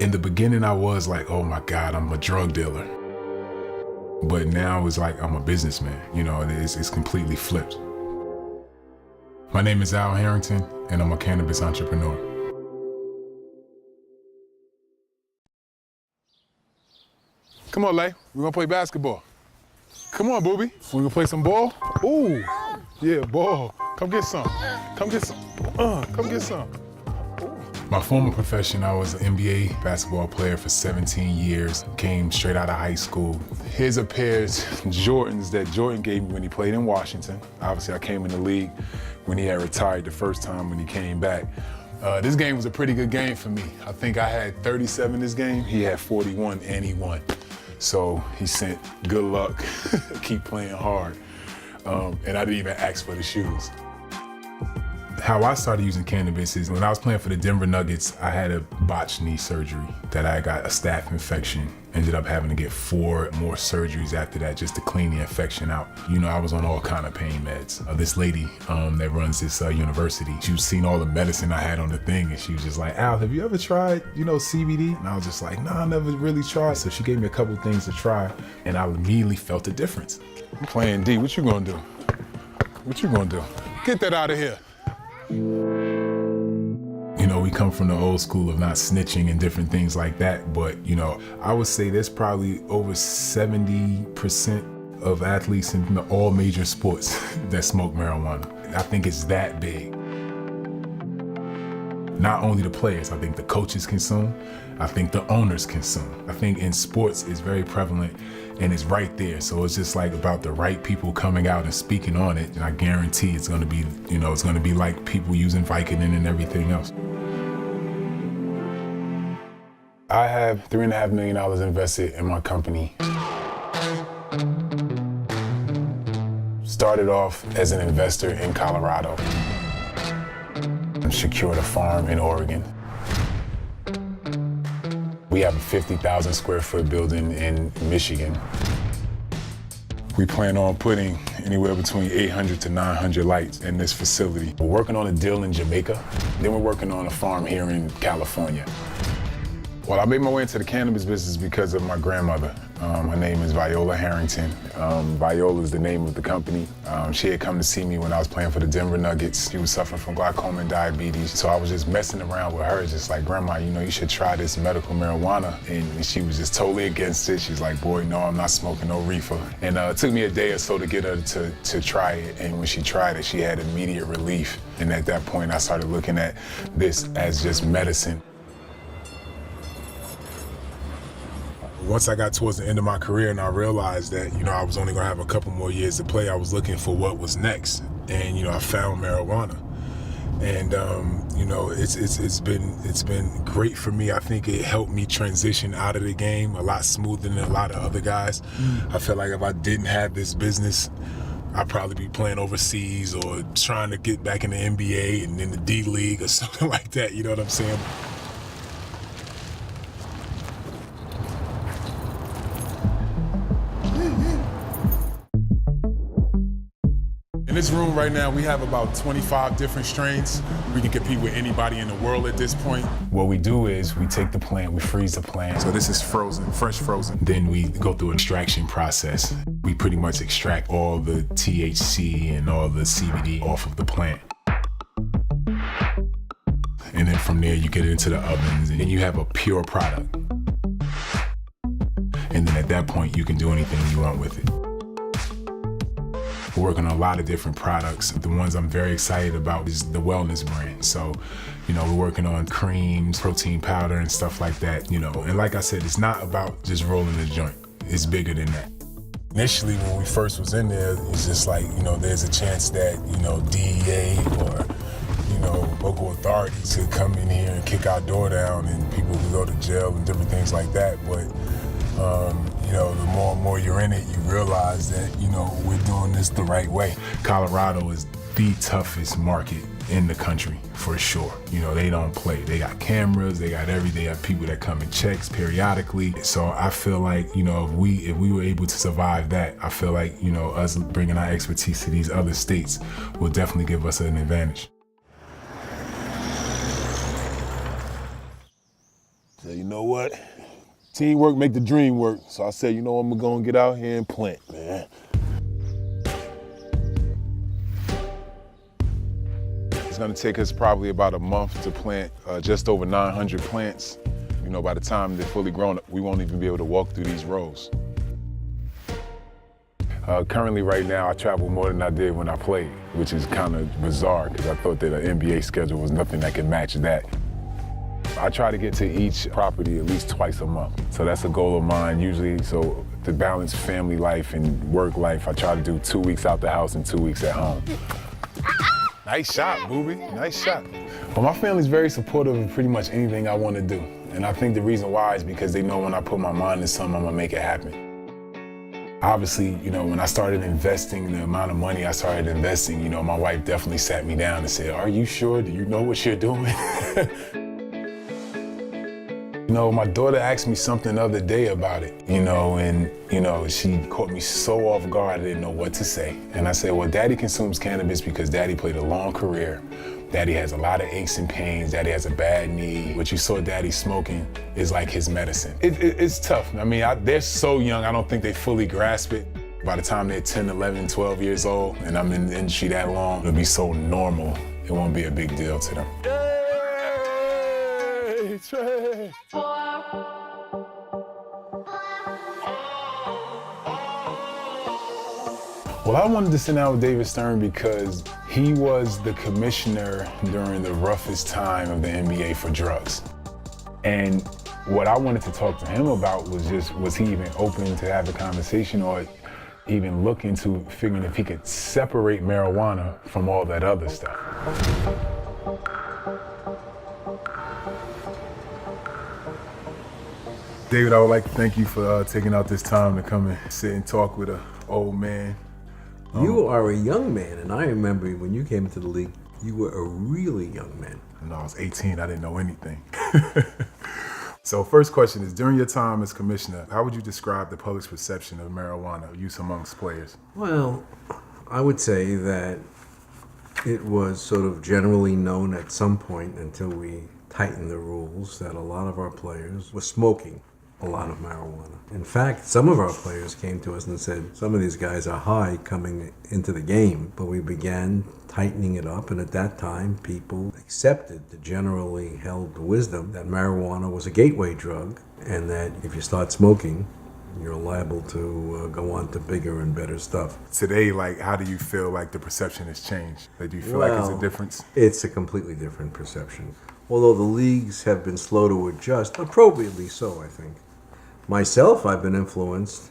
In the beginning, I was like, oh my God, I'm a drug dealer. But now it's like I'm a businessman, you know, it's completely flipped. My name is Harrington, and I'm a cannabis entrepreneur. Come on, Lay, we're gonna play basketball. Come on, booby. We gonna play some ball? Ooh, yeah, ball. Come get some. Come get some. Come get some. My former profession, I was an NBA basketball player for 17 years. Came straight out of high school. Here's a pair of Jordans that Jordan gave me when he played in Washington. Obviously, I came in the league when he had retired the first time when he came back. This game was a pretty good game for me. I think I had 37 this game. He had 41 and he won. So he sent good luck, keep playing hard. And I didn't even ask for the shoes. How I started using cannabis is when I was playing for the Denver Nuggets, I had a botched knee surgery that I got a staph infection. Ended up having to get 4 more surgeries after that just to clean the infection out. You know, I was on all kind of pain meds. This lady that runs this university, she was seeing all the medicine I had on the thing and she was just like, Al, have you ever tried, you know, CBD? And I was just like, nah, I never really tried. So she gave me a couple things to try and I immediately felt the difference. I'm playing D, what you gonna do? What you gonna do? Get that out of here. You know, we come from the old school of not snitching and different things like that, but, you know, I would say there's probably over 70% of athletes in all major sports that smoke marijuana. I think it's that big. Not only the players, I think the coaches consume, I think the owners consume. I think in sports it's very prevalent and it's right there. So it's just like about the right people coming out and speaking on it. And I guarantee it's gonna be, you know, it's gonna be like people using Vicodin and everything else. I have $3.5 million invested in my company. Started off as an investor in Colorado. Secured a farm in Oregon. We have a 50,000 square foot building in Michigan. We plan on putting anywhere between 800 to 900 lights in this facility. We're working on a deal in Jamaica, then we're working on a farm here in California. Well, I made my way into the cannabis business because of my grandmother. Her name is Viola Harrington. Viola is the name of the company. She had come to see me when I was playing for the Denver Nuggets. She was suffering from glaucoma and diabetes. So I was just messing around with her, just like, Grandma, you know, you should try this medical marijuana. And she was just totally against it. She's like, boy, no, I'm not smoking no reefer. And it took me a day or so to get her to try it. And when she tried it, she had immediate relief. And at that point, I started looking at this as just medicine. Once I got towards the end of my career and I realized that, you know, I was only gonna have a couple more years to play, I was looking for what was next. And, you know, I found marijuana. And, you know, it's been great for me. I think it helped me transition out of the game a lot smoother than a lot of other guys. I feel like if I didn't have this business, I'd probably be playing overseas or trying to get back in the NBA and in the D League or something like that, you know what I'm saying? In this room right now, we have about 25 different strains. We can compete with anybody in the world at this point. What we do is we take the plant, we freeze the plant. So this is frozen, fresh frozen. Then we go through an extraction process. We pretty much extract all the THC and all the CBD off of the plant. And then from there, you get it into the ovens and then you have a pure product. And then at that point, you can do anything you want with it. We're working on a lot of different products. The ones I'm very excited about is the wellness brand. So, you know, we're working on creams, protein powder and stuff like that, you know. And like I said, it's not about just rolling the joint. It's bigger than that. Initially, when we first was in there, it's just like, you know, there's a chance that, you know, DEA or, you know, local authorities could come in here and kick our door down and people would go to jail and different things like that. But, you know, the more and more you're in it, you realize that, you know, we're doing this the right way. Colorado is the toughest market in the country, for sure. You know, they don't play. They got cameras, they got everything. They have people that come and checks periodically. So I feel like, you know, if we were able to survive that, I feel like, you know, us bringing our expertise to these other states will definitely give us an advantage. said, you know what? Teamwork make the dream work. So I said, you know, I'm gonna get out here and plant, man. It's gonna take us probably about a month to plant just over 900 plants. You know, by the time they're fully grown, we won't even be able to walk through these rows. Currently, right now, I travel more than I did when I played, which is kind of bizarre because I thought that an NBA schedule was nothing that could match that. I try to get to each property at least twice a month. So that's a goal of mine usually. So to balance family life and work life, I try to do 2 weeks out the house and 2 weeks at home. Nice shot, Booby, nice shot. Well, my family's very supportive of pretty much anything I want to do. And I think the reason why is because they know when I put my mind to something, I'm gonna make it happen. Obviously, you know, when I started investing, the amount of money I started investing, you know, my wife definitely sat me down and said, are you sure? Do you know what you're doing? You know, my daughter asked me something the other day about it, you know, and, you know, she caught me so off guard, I didn't know what to say. And I said, well, Daddy consumes cannabis because Daddy played a long career. Daddy has a lot of aches and pains. Daddy has a bad knee. What you saw Daddy smoking is like his medicine. It's tough. I mean, they're so young, I don't think they fully grasp it. By the time they're 10, 11, 12 years old, and I'm in the industry that long, it'll be so normal, it won't be a big deal to them. Hey, Trey! Well, I wanted to sit down with David Stern because he was the commissioner during the roughest time of the NBA for drugs. And what I wanted to talk to him about was just, was he even open to have a conversation or even look into figuring if he could separate marijuana from all that other stuff. David, I would like to thank you for taking out this time to come and sit and talk with an old man. You are a young man, and I remember when you came into the league, you were a really young man. When I was 18, I didn't know anything. So first question is, during your time as commissioner, how would you describe the public's perception of marijuana use amongst players? Well, I would say that it was sort of generally known at some point until we tightened the rules that a lot of our players were smoking a lot of marijuana. In fact, some of our players came to us and said, some of these guys are high coming into the game, but we began tightening it up, and at that time, people accepted the generally held wisdom that marijuana was a gateway drug, and that if you start smoking, you're liable to go on to bigger and better stuff. Today, like, how do you feel like the perception has changed? Like, do you feel like it's a difference? It's a completely different perception. Although the leagues have been slow to adjust, appropriately so, I think. Myself, I've been influenced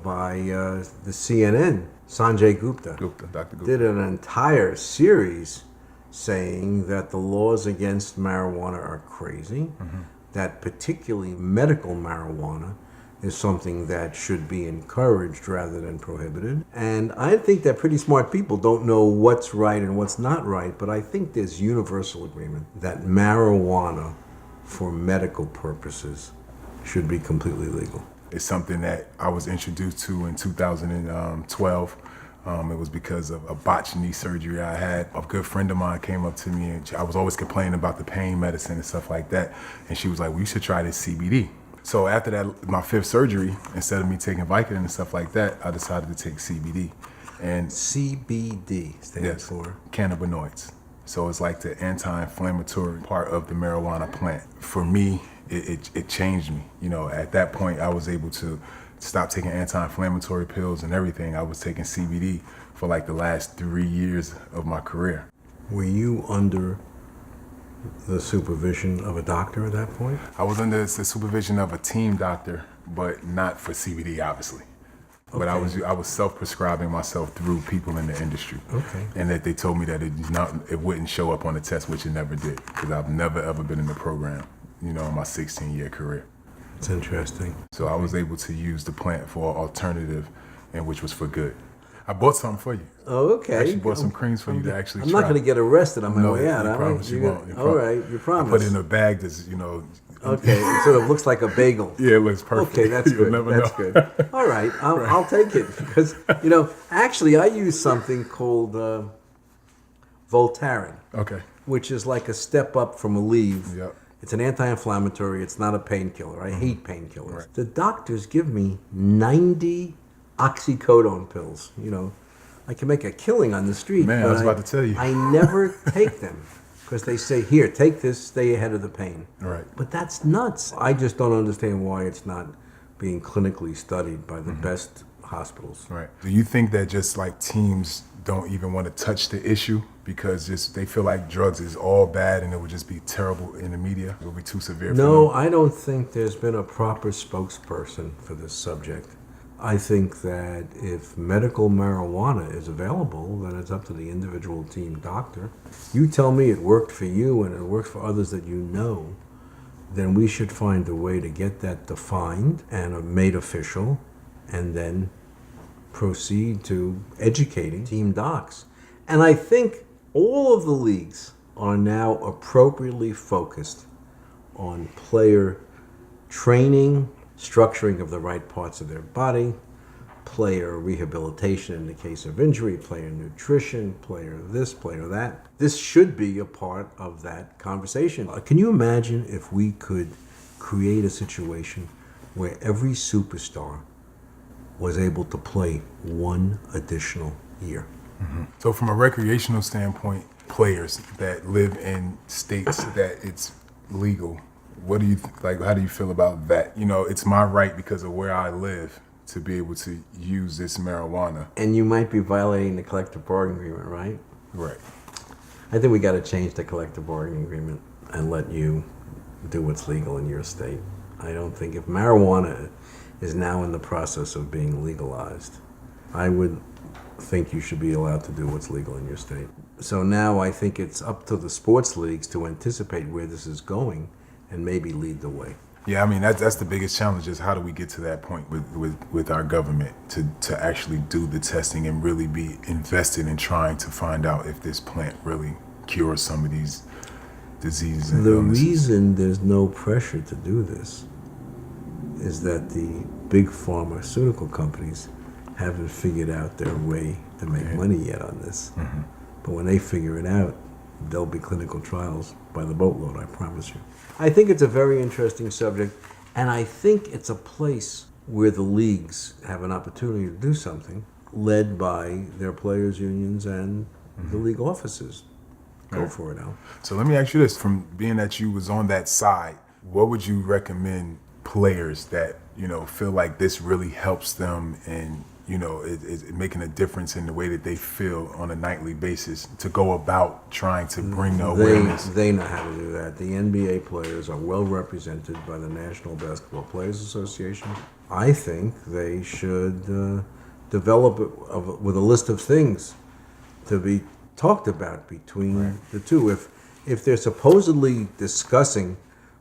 by the CNN. Sanjay Gupta, Dr. Gupta did an entire series saying that the laws against marijuana are crazy, that particularly medical marijuana is something that should be encouraged rather than prohibited. And I think that pretty smart people don't know what's right and what's not right, but I think there's universal agreement that marijuana for medical purposes should be completely legal. It's something that I was introduced to in 2012. It was because of a botched knee surgery I had. A good friend of mine came up to me, and I was always complaining about the pain medicine and stuff like that. And she was like, well, you should try this CBD. So after that, my 5th surgery, instead of me taking Vicodin and stuff like that, I decided to take CBD. And CBD stands for? Cannabinoids. So it's like the anti-inflammatory part of the marijuana plant. For me, it changed me. You know, at that point, I was able to stop taking anti-inflammatory pills and everything. I was taking CBD for like the last 3 years of my career. Were you under the supervision of a doctor at that point? I was under the supervision of a team doctor, but not for CBD, obviously. Okay. But I was self-prescribing myself through people in the industry. Okay. And that they told me that it wouldn't show up on the test, which it never did, because I've never ever been in the program, you know, in my 16-year career. It's interesting. So I was able to use the plant for an alternative, and which was for good. I bought something for you. Oh, okay. I actually bought some creams for you to actually try. I'm not going to get arrested on my way out. I promise you won't. All right, you promise. I put it in a bag that's, you know. Okay, it sort of looks like a bagel. Yeah, it looks perfect. Okay, that's good. That's good. All right, I'll take it because, you know, actually I use something called Voltaren. Okay. Which is like a step up from Aleve. Yep. It's an anti-inflammatory. It's not a painkiller. I hate painkillers. Right. The doctors give me 90 oxycodone pills. You know, I can make a killing on the street. Man, I but was about to tell you. I never take them because they say, here, take this, stay ahead of the pain. Right. But that's nuts. I just don't understand why it's not being clinically studied by the best hospitals. Right. Do you think that just like teams don't even want to touch the issue because just they feel like drugs is all bad and it would just be terrible in the media? It would be too severe for No, them? I don't think there's been a proper spokesperson for this subject. I think that if medical marijuana is available, then it's up to the individual team doctor. You tell me it worked for you and it works for others that you know, then we should find a way to get that defined and made official, and then proceed to educating team docs. And I think all of the leagues are now appropriately focused on player training, structuring of the right parts of their body, player rehabilitation in the case of injury, player nutrition, player this, player that. This should be a part of that conversation. Can you imagine if we could create a situation where every superstar was able to play one additional year? So from a recreational standpoint, players that live in states that it's legal, what do you like? How do you feel about that? You know, it's my right because of where I live to be able to use this marijuana. And you might be violating the collective bargaining agreement, right? Right. I think we got to change the collective bargaining agreement and let you do what's legal in your state. I don't think if marijuana is now in the process of being legalized, I would think you should be allowed to do what's legal in your state. So now I think it's up to the sports leagues to anticipate where this is going and maybe lead the way. Yeah, I mean, that's the biggest challenge is how do we get to that point with our government to actually do the testing and really be invested in trying to find out if this plant really cures some of these diseases and The illnesses. reason there's no pressure to do this is that the big pharmaceutical companies haven't figured out their way to make money yet on this. But when they figure it out, there'll be clinical trials by the boatload, I promise you. I think it's a very interesting subject, and I think it's a place where the leagues have an opportunity to do something, led by their players' unions and the league offices. Go for it, Al. So let me ask you this, from being that you was on that side, what would you recommend players that, you know, feel like this really helps them and, you know, it's making a difference in the way that they feel on a nightly basis to go about trying to bring the awareness? They know how to do that. The NBA players are well represented by the National Basketball Players Association. I think they should develop with a list of things to be talked about between the two. If they're supposedly discussing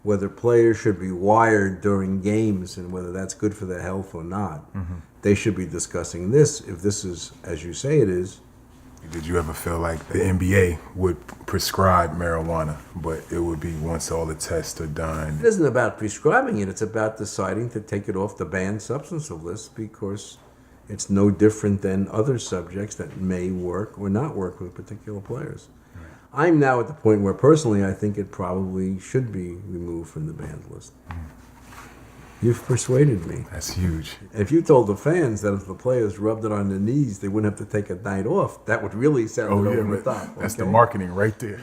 whether players should be wired during games and whether that's good for their health or not, they should be discussing this. If this is, as you say it is. Did you ever feel like the NBA would prescribe marijuana, but it would be once all the tests are done? It isn't about prescribing it. It's about deciding to take it off the banned substance list because it's no different than other subjects that may work or not work with particular players. I'm now at the point where personally I think it probably should be removed from the banned list. You've persuaded me. That's huge. If you told the fans that if the players rubbed it on their knees, they wouldn't have to take a night off, that would really sound over the top. That's the okay? marketing right there.